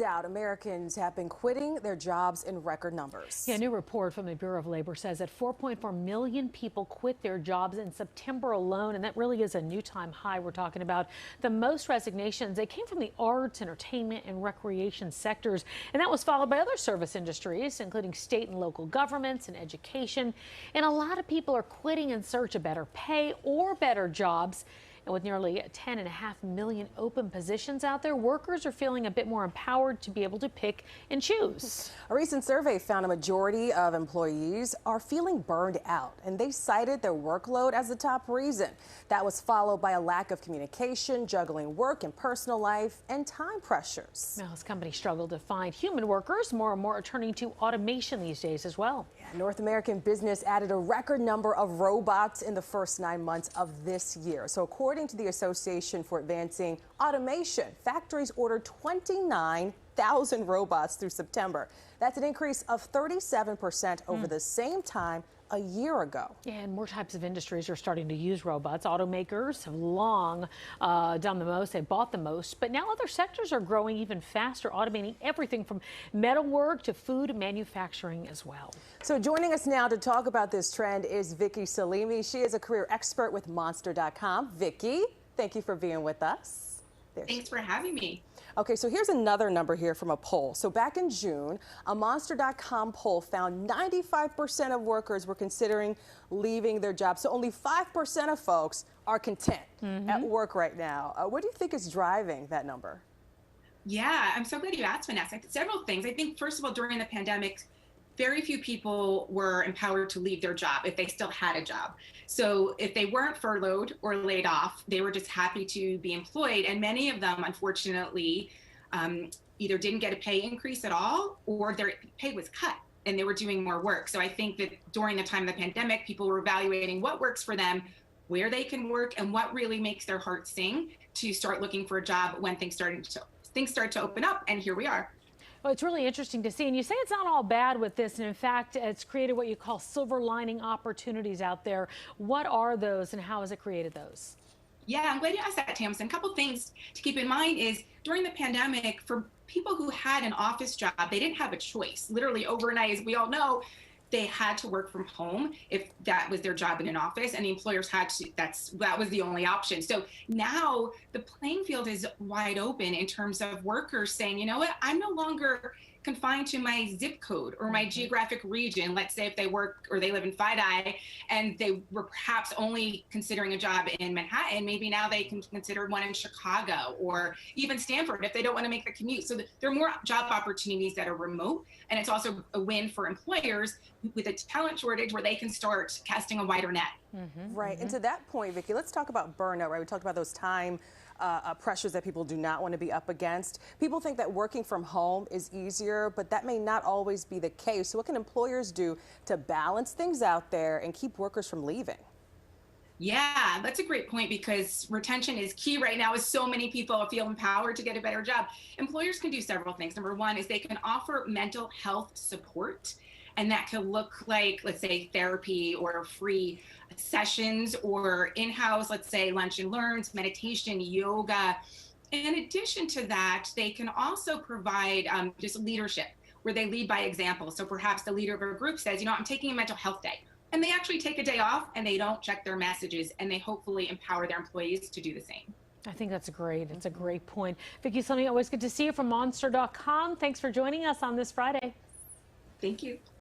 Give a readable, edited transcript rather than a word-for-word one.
Out, Americans have been quitting their jobs in record numbers. Yeah, a new report from the Bureau of Labor says that 4.4 million people quit their jobs in September alone, and that really is a new time high. We're talking about the most resignations. They came from the arts, entertainment, and recreation sectors, and that was followed by other service industries, including state and local governments and education. And a lot of people are quitting in search of better pay or better jobs. And with nearly 10.5 million open positions out there, workers are feeling a bit more empowered to be able to pick and choose. A recent survey found a majority of employees are feeling burned out, and they cited their workload as the top reason. That was followed by a lack of communication, juggling work and personal life, and time pressures. Now, as companies struggle to find human workers, more and more are turning to automation these days as well. Yeah, North American business added a record number of robots in the first 9 months of this year. So according to the Association for Advancing Automation, factories ordered 29,000 robots through September. That's an increase of 37% over the same time a year ago. Yeah, and more types of industries are starting to use robots. Automakers have long done the most. They bought the most. But now other sectors are growing even faster, automating everything from metalwork to food manufacturing as well. So joining us now to talk about this trend is Vicki Salemi. She is a career expert with Monster.com. Vicki, thank you for being with us. Thanks for having me. Okay, so here's another number here from a poll. So back in June, a Monster.com poll found 95% of workers were considering leaving their jobs. So only 5% of folks are content at work right now. What do you think is driving that number? Yeah, I'm so glad you asked, Vanessa. Several things. I think, first of all, during the pandemic, very few people were empowered to leave their job if they still had a job. So if they weren't furloughed or laid off, they were just happy to be employed. And many of them, unfortunately, either didn't get a pay increase at all or their pay was cut and they were doing more work. So I think that during the time of the pandemic, people were evaluating what works for them, where they can work, and what really makes their heart sing to start looking for a job when things start to open up. And here we are. Well, it's really interesting to see. And you say it's not all bad with this. And in fact, it's created what you call silver lining opportunities out there. What are those and how has it created those? Yeah, I'm glad you asked that, Tamsin. A couple things to keep in mind is during the pandemic, for people who had an office job, they didn't have a choice. Literally overnight, as we all know, they had to work from home if that was their job in an office, and the employers had to, that was the only option. So now the playing field is wide open in terms of workers saying, you know what, I'm no longer confined to my zip code or my geographic region. Let's say if they work or they live in Fidei and they were perhaps only considering a job in Manhattan, maybe now they can consider one in Chicago or even Stanford if they don't want to make the commute. So there are more job opportunities that are remote, and it's also a win for employers with a talent shortage where they can start casting a wider net. Right, and to that point, Vicki, let's talk about burnout, right? We talked about those time pressures that people do not want to be up against. People think that working from home is easier, but that may not always be the case. So what can employers do to balance things out there and keep workers from leaving? Yeah, that's a great point because retention is key right now as so many people feel empowered to get a better job. Employers can do several things. Number one is they can offer mental health support. And that could look like, let's say, therapy or free sessions or in-house, let's say, lunch and learns, meditation, yoga. In addition to that, they can also provide just leadership where they lead by example. So perhaps the leader of a group says, you know, I'm taking a mental health day. And they actually take a day off and they don't check their messages and they hopefully empower their employees to do the same. I think that's great. It's a great point. Vicki Salemi, always good to see you from Monster.com. Thanks for joining us on this Friday. Thank you.